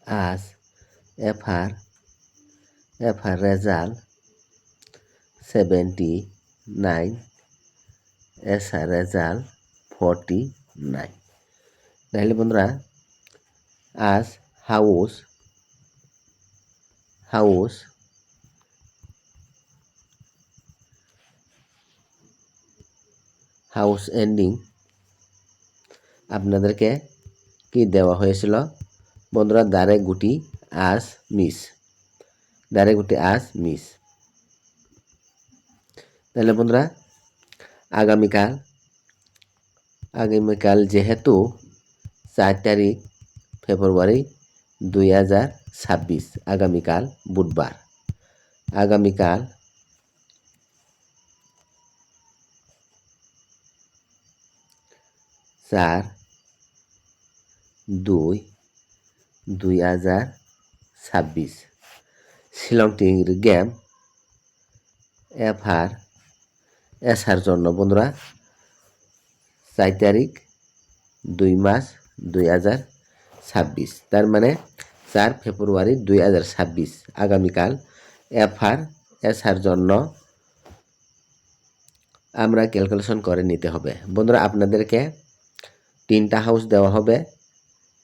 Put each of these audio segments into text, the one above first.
as FR result 79, SR result 49। তাহলে বন্ধুরা as house ending আপনাদেরকে কি দেওয়া হয়েছিল বন্ধুরা? দ্বারে গুটি আস মিস। তাহলে বন্ধুরা আগামীকাল যেহেতু 4 তারিখ ফেব্রুয়ারি 2026, আগামীকাল বুধবার, আগামীকাল 4/2/2026 শিলং টিংর গেম এসআর জন্য বন্ধুরা 4 তারিখ 2 মাস 2026, তার মানে 4 ফেব্রুয়ারি 2026 আগামীকাল এসআর জন্য আমরা ক্যালকুলেশন করে নিতে হবে। বন্ধুরা আপনাদেরকে 3টা হাউস দেওয়া হবে,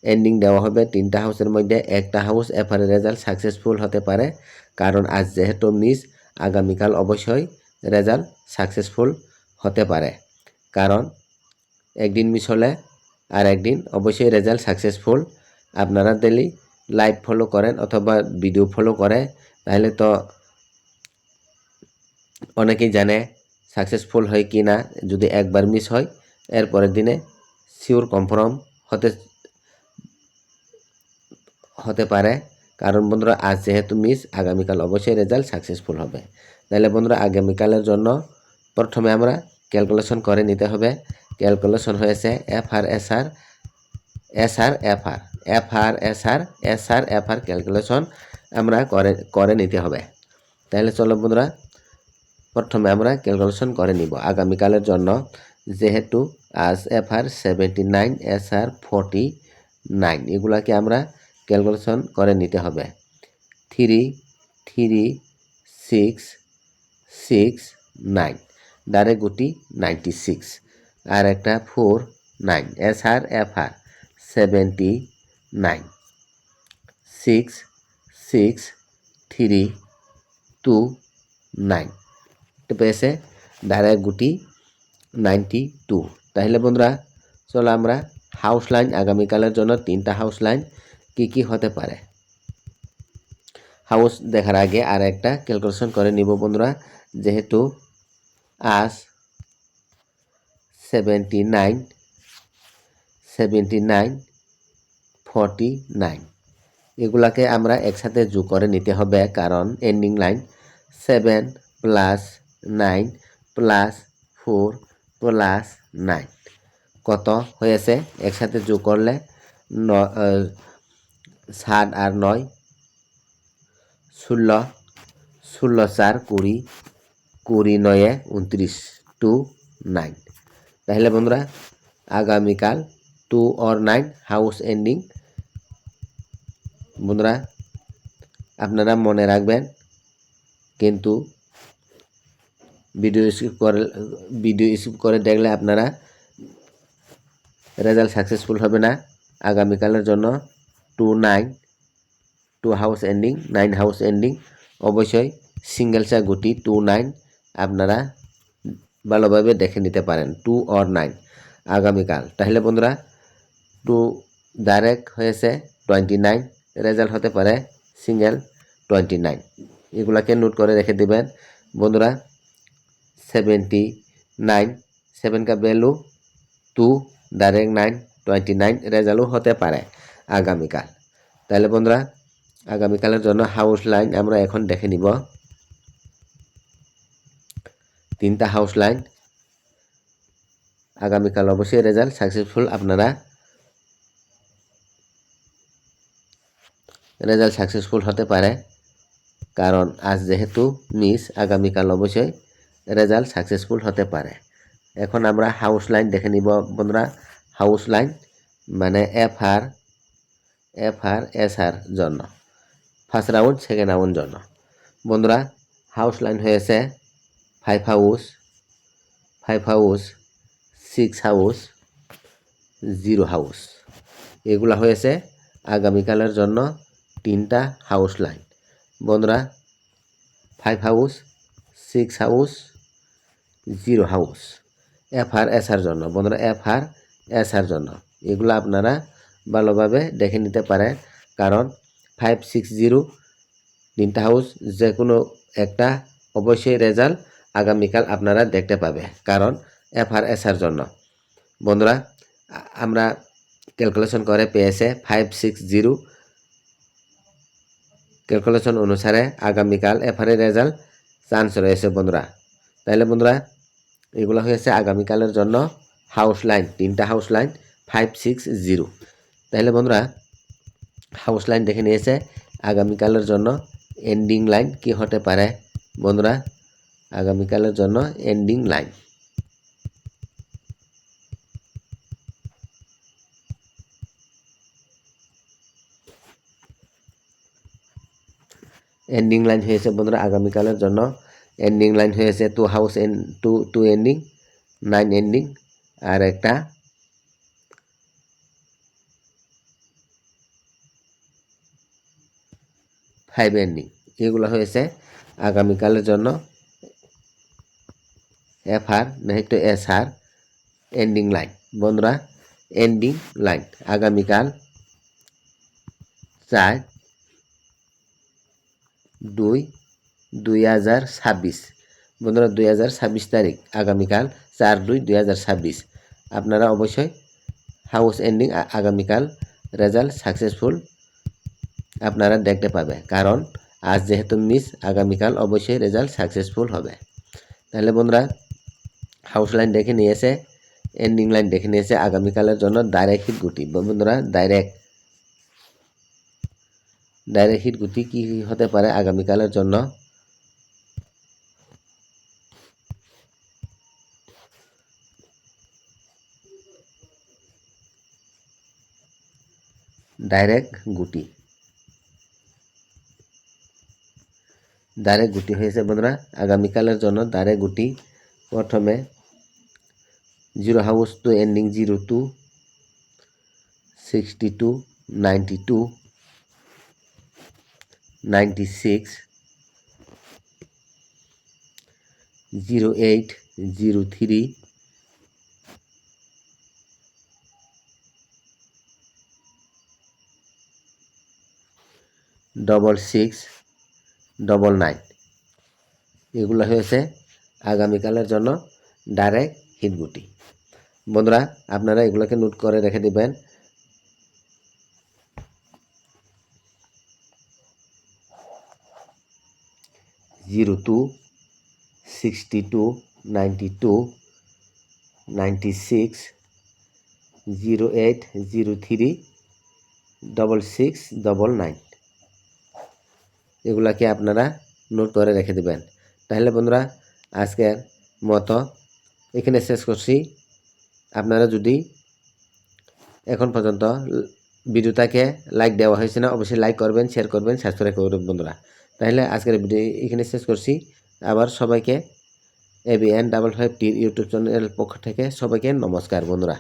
এন্ডিং দেওয়া হবে। 3টা হাউসের মধ্যে একটা হাউস এফআর রেজাল্ট সাকসেসফুল হতে পারে, কারণ আজ যেহেতু মিস, আগামীকাল অবশ্যই রেজাল্ট সাকসেসফুল হতে পারে, কারণ একদিন মিস হলে আর একদিন অবশ্যই রেজাল্ট সাকসেসফুল। আপনারা ডেলি লাইভ ফলো করেন অথবা ভিডিও ফলো করে, তাহলে তো অনেকেই জানে সাকসেসফুল হয় কি না। যদি একবার মিস হয় এরপরের দিনে শিওর কনফার্ম হতে পারে, কারণ বন্ধুরা আজ যেহেতু মিস, আগামীকাল অবশ্যই রেজাল্ট সাকসেসফুল হবে। তাহলে বন্ধুরা আগামীকালের জন্য প্রথমে আমরা ক্যালকুলেশন করে নিতে হবে। ক্যালকুলেশন হয়েছে এফআর এসআর ক্যালকুলেশন আমরা করে নিতে হবে। তাহলে চলো বন্ধুরা প্রথমে আমরা ক্যালকুলেশন করে নিব আগামীকালের জন্য। যেহেতু আজ এফআর 79, এসআর 49, এগুলাকে আমরা ক্যালকুলেশন করে নিতে হবে। 3, 6, 6, 9, ডাইরেক্ট গুটি 96, আর একটা 4, 9, এফআর 79, 6, 6, 3, 2, 9 পেয়েছে ডাইরেক্ট গুটি 92। তাহলে বন্ধুরা চলো আমরা হাউস লাইন আগামীকালের জন্য 3টা হাউস লাইন কি হতে পারে হাউস দেখার আগে আর একটা ক্যালকুলেশন করে নিব বন্ধুরা। যেহেতু আজ 79, 49, এগুলাকে আমরা একসাথে যোগ করে নিতে হবে, কারণ এন্ডিং লাইন 7 + 9 + 4 + 9 কত হয়েছে? একসাথে যোগ করলে 7 আর 9 16, 16 4 20, 20 9 29, 2 9। তাহলে বন্ধুরা আগামীকাল 2 or 9 হাউস এন্ডিং। বন্ধুরা আপনারা মনে রাখবেন, কিন্তু ভিডিও স্কিপ করে দেখলে আপনারা রেজাল্ট সাকসেসফুল হবে না। আগামীকালের জন্য 2 9, 2 হাউস এন্ডিং, 9 হাউস এন্ডিং, অবশ্যই সিঙ্গেল চা গুটি 2 9 আপনারা ভালোভাবে দেখে নিতে পারেন। 2 or 9 আগামীকাল। তাহলে বন্ধুরা 2 ডাইরেক্ট হয়েছে 29, রেজাল্ট হতে পারে সিঙ্গেল 29, এগুলাকে নোট করে রেখে দিবেন বন্ধুরা। 79, 7 का वैल्यू 2, डायरेक्ट 9, 29 রেজাল্টও হতে পারে আগামীকাল। তাহলে বন্ধুরা আগামীকালের জন্য হাউস লাইন আমরা এখন দেখে নিব। 3টা হাউস লাইন আগামীকাল অবশ্যই রেজাল্ট সাকসেসফুল, আপনারা রেজাল্ট সাকসেসফুল হতে পারে, কারণ আজ যেহেতু মিস, আগামীকাল অবশ্যই রেজাল্ট সাকসেসফুল হতে পারে। এখন আমরা হাউস লাইন দেখে নিব বন্ধুরা। হাউস লাইন মানে এফআর FR SR জন্য, ফার্স্ট রাউন্ড সেকেন্ড রাউন্ড জন্য। বন্ধুরা হাউস লাইন হয়েছে 5 হাউস, 6 হাউস, 0 হাউস। এগুলা হয়েছে আগামীকালের জন্য 3টা হাউস লাইন। বন্ধুরা 5 house, 6 house, 0 house FR SR জন্য। বন্ধুরা FR SR জন্য এগুলো আপনারা ভালোভাবে দেখে নিতে পারেন, কারণ 5, 6, 0 3টা হাউস যে কোনো একটা অবশ্যই রেজাল্ট আগামীকাল আপনারা দেখতে পাবে, কারণ FR SR জন্য। বন্ধুরা আমরা ক্যালকুলেশন করে পেয়েছে 5, 6, 0 ক্যালকুলেশন অনুসারে আগামীকাল FR এর রেজাল্ট চান্স রয়েছে বন্ধুরা। তাহলে বন্ধুরা এগুলো হয়েছে আগামীকালের জন্য হাউস লাইন, 3টা হাউস লাইন 5, 6, 0। তাহলে বন্ধুরা হাউস লাইন দেখে নিয়েছে, আগামীকালের জন্য এন্ডিং লাইন কি হতে পারে? বন্ধুরা আগামীকালের জন্য এন্ডিং লাইন, এন্ডিং লাইন হয়েছে বন্ধুরা আগামীকালের জন্য এন্ডিং লাইন হয়েছে 2 হাউস টু এন্ডিং, 9 এন্ডিং, আর একটা 5 এন্ডিং। এগুলো হয়েছে আগামীকালের জন্য FR নয়তো SR এন্ডিং লাইন। বন্ধুরা এন্ডিং লাইন আগামীকাল 4/2/2026। বন্ধুরা 2026 তারিখ আগামীকাল 4/2/2026। আপনারা অবশ্যই হাউস এন্ডিং আগামীকাল রেজাল্ট সাকসেসফুল আপনারা দেখতে পাবে, কারণ আজ যেহেতু মিস, আগামীকাল অবশ্যই রেজাল্ট সাকসেসফুল হবে। তাহলে বন্ধুরা হাউস লাইন দেখে নিয়েছে, এন্ডিং লাইন দেখে নিয়েছে, আগামীকালের জন্য ডাইরেক্ট হিট গুটি। বন্ধুরা ডাইরেক্ট হিট গুটি কি হতে পারে আগামীকালের জন্য? ডাইরেক্ট গুটি হয়েছে বন্ধুরা আগামীকালের জন্য ডাইরেক্ট গুটি। প্রথমে 0 হাউস টু এন্ডিং 02, 62, 92, 96, 08, 03, 66, 99। এগুলো হয়েছে আগামীকালের জন্য ডাইরেক্ট হিট গুটি। বন্ধুরা আপনারা এগুলোকে নোট করে রেখে দিবেন। জিরো 2, 62, 92, 96, 08, 03, 66, 99। এগুলাকে আপনারা নোট করে রেখে দিবেন। তাহলে বন্ধুরা আজকের মতো এখানে শেষ করছি। আপনারা যদি এখন পর্যন্ত ভিডিওটাকে লাইক দেওয়া হয়েছে না, অবশ্যই লাইক করবেন, শেয়ার করবেন, সাবস্ক্রাইব করবেন বন্ধুরা। তাহলে আজকের ভিডিও এখানে শেষ করছি। আবার সবাইকে ABN55T ইউটিউব চ্যানেলের পক্ষ থেকে সবাইকে নমস্কার বন্ধুরা।